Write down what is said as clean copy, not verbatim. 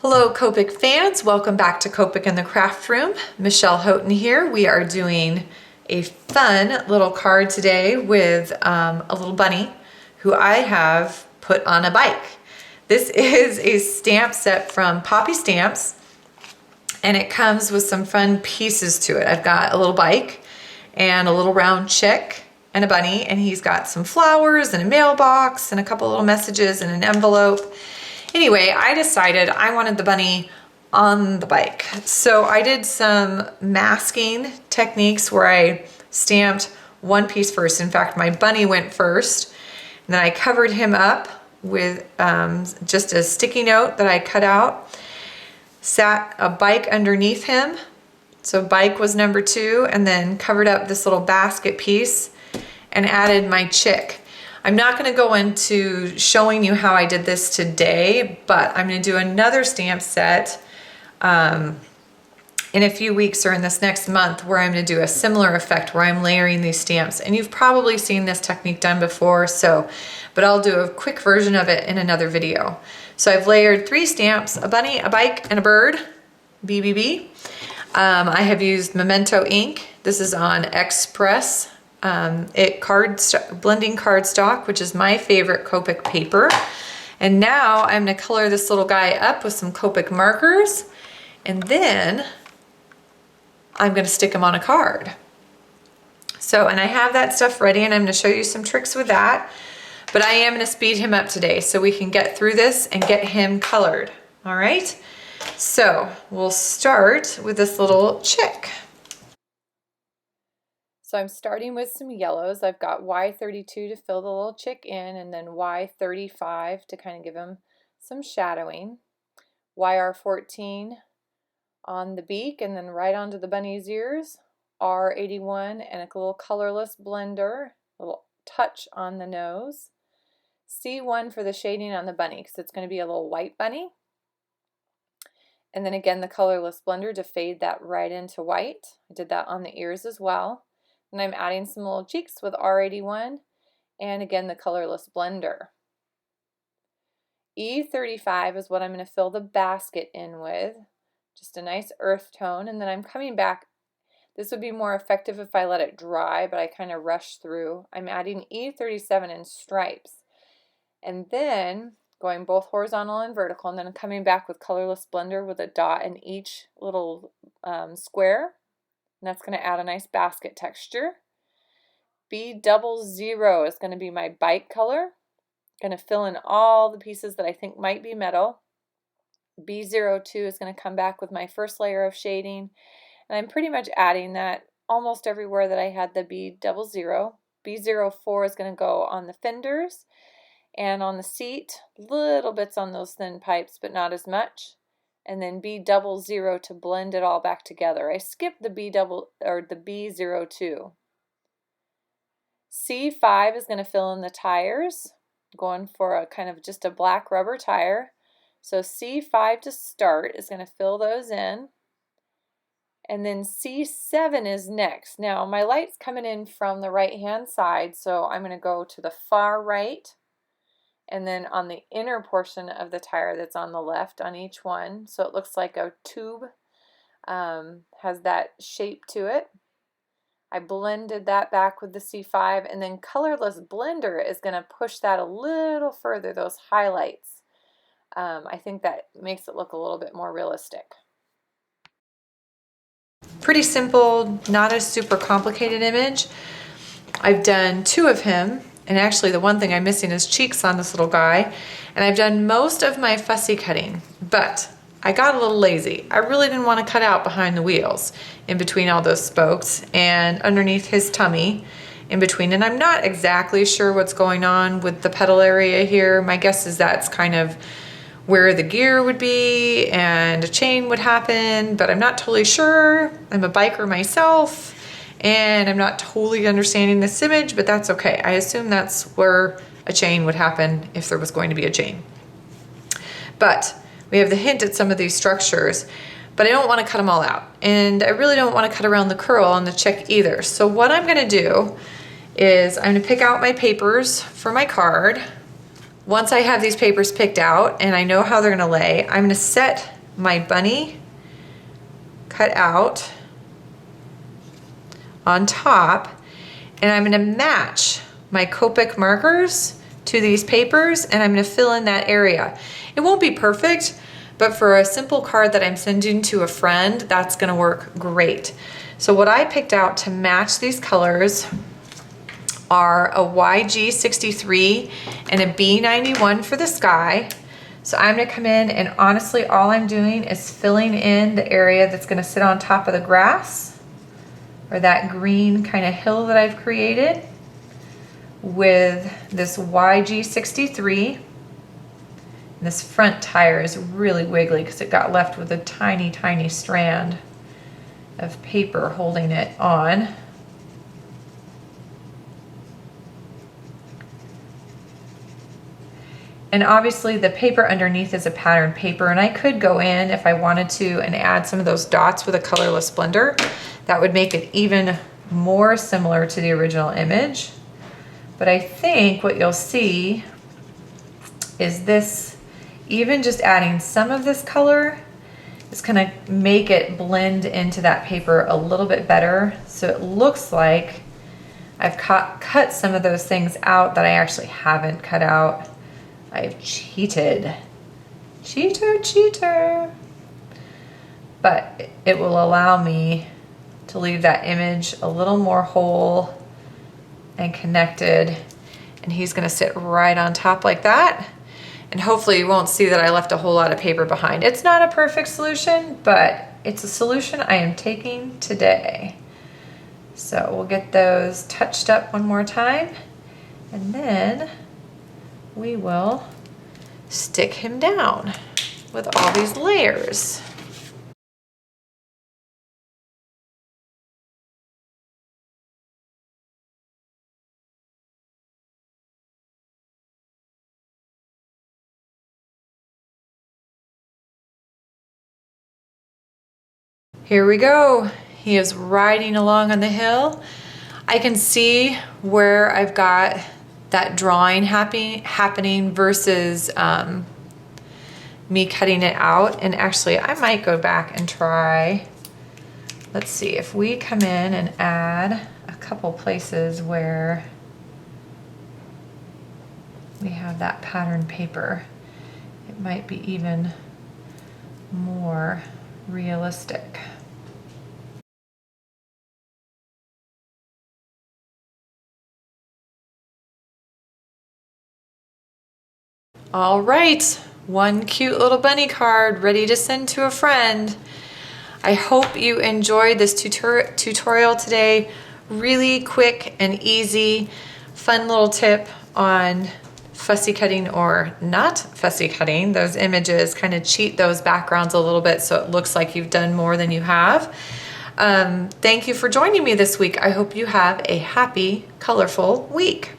Hello Copic fans, welcome back to Copic in the Craft Room. Michelle Houghton here. We are doing a fun little card today with a little bunny who I have put on a bike. This is a stamp set from Poppy Stamps and it comes with some fun pieces to it. I've got a little bike and a little round chick and a bunny, and he's got some flowers and a mailbox and a couple little messages and an envelope. Anyway, I decided I wanted the bunny on the bike. So I did some masking techniques where I stamped one piece first. In fact, my bunny went first. And then I covered him up with just a sticky note that I cut out. Sat a bike underneath him. So bike was number 2, and then covered up this little basket piece and added my chick. I'm not going to go into showing you how I did this today, but I'm going to do another stamp set in a few weeks or in this next month where I'm going to do a similar effect where I'm layering these stamps. And you've probably seen this technique done before, but I'll do a quick version of it in another video. So I've layered 3 stamps, a bunny, a bike, and a bird, BBB. I have used Memento ink. This is on Express. Blending cardstock, which is my favorite Copic paper. And now I'm going to color this little guy up with some Copic markers, and then I'm going to stick him on a card. And I have that stuff ready, and I'm going to show you some tricks with that, but I am going to speed him up today so we can get through this and get him colored. All right, so we'll start with this little chick. So I'm starting with some yellows. I've got Y32 to fill the little chick in, and then Y35 to kind of give him some shadowing. YR14 on the beak and then right onto the bunny's ears. R81 and a little colorless blender, a little touch on the nose. C1 for the shading on the bunny because it's going to be a little white bunny. And then again the colorless blender to fade that right into white. I did that on the ears as well. And I'm adding some little cheeks with R81 and again the colorless blender. E35 is what I'm going to fill the basket in with. Just a nice earth tone, and then I'm coming back. This would be more effective if I let it dry, but I kind of rushed through. I'm adding E37 in stripes. And then going both horizontal and vertical, and then coming back with colorless blender with a dot in each little square. And that's going to add a nice basket texture. B00 is going to be my bike color. Going to fill in all the pieces that I think might be metal. B02 is going to come back with my first layer of shading. And I'm pretty much adding that almost everywhere that I had the B00. B04 is going to go on the fenders and on the seat. Little bits on those thin pipes, but not as much. And then B00 to blend it all back together. I skipped the B02. C5 is going to fill in the tires, going for a kind of just a black rubber tire. So C5 to start is going to fill those in. And then C7 is next. Now my light's coming in from the right hand side, so I'm going to go to the far right. And then on the inner portion of the tire that's on the left on each one. So it looks like a tube, has that shape to it. I blended that back with the C5, and then colorless blender is going to push that a little further, those highlights. I think that makes it look a little bit more realistic. Pretty simple, not a super complicated image. I've done 2 of him. And actually the one thing I'm missing is cheeks on this little guy. And I've done most of my fussy cutting, but I got a little lazy. I really didn't want to cut out behind the wheels in between all those spokes and underneath his tummy in between. And I'm not exactly sure what's going on with the pedal area here. My guess is that's kind of where the gear would be and a chain would happen, but I'm not totally sure. I'm a biker myself. And I'm not totally understanding this image, but that's okay. I assume that's where a chain would happen if there was going to be a chain. But we have the hint at some of these structures, but I don't want to cut them all out. And I really don't want to cut around the curl on the chick either. So what I'm going to do is I'm going to pick out my papers for my card. once I have these papers picked out and I know how they're gonna lay, I'm gonna set my bunny cut out on top, and I'm gonna match my Copic markers to these papers, and I'm gonna fill in that area. It won't be perfect, but for a simple card that I'm sending to a friend, that's gonna work great. So what I picked out to match these colors are a YG63 and a B91 for the sky. So I'm gonna come in, and honestly, all I'm doing is filling in the area that's gonna sit on top of the grass, or that green kind of hill that I've created, with this YG63. And this front tire is really wiggly because it got left with a tiny, tiny strand of paper holding it on. And obviously the paper underneath is a patterned paper, and I could go in if I wanted to and add some of those dots with a colorless blender. That would make it even more similar to the original image. But I think what you'll see is this, even just adding some of this color is gonna make it blend into that paper a little bit better. So it looks like I've cut some of those things out that I actually haven't cut out. I've cheated. Cheater. But it will allow me to leave that image a little more whole and connected. And he's gonna sit right on top like that. And hopefully you won't see that I left a whole lot of paper behind. It's not a perfect solution, but it's a solution I am taking today. So we'll get those touched up one more time, and then we will stick him down with all these layers. Here we go. He is riding along on the hill. I can see where I've got that drawing happening versus me cutting it out. And actually, I might go back and try. Let's see if we come in and add a couple places where we have that patterned paper. It might be even more realistic. All right, one cute little bunny card ready to send to a friend. I hope you enjoyed this tutorial today. Really quick and easy, fun little tip on fussy cutting or not fussy cutting those images. Kind of cheat those backgrounds a little bit so it looks like you've done more than you have. Thank you for joining me this week. I hope you have a happy, colorful week.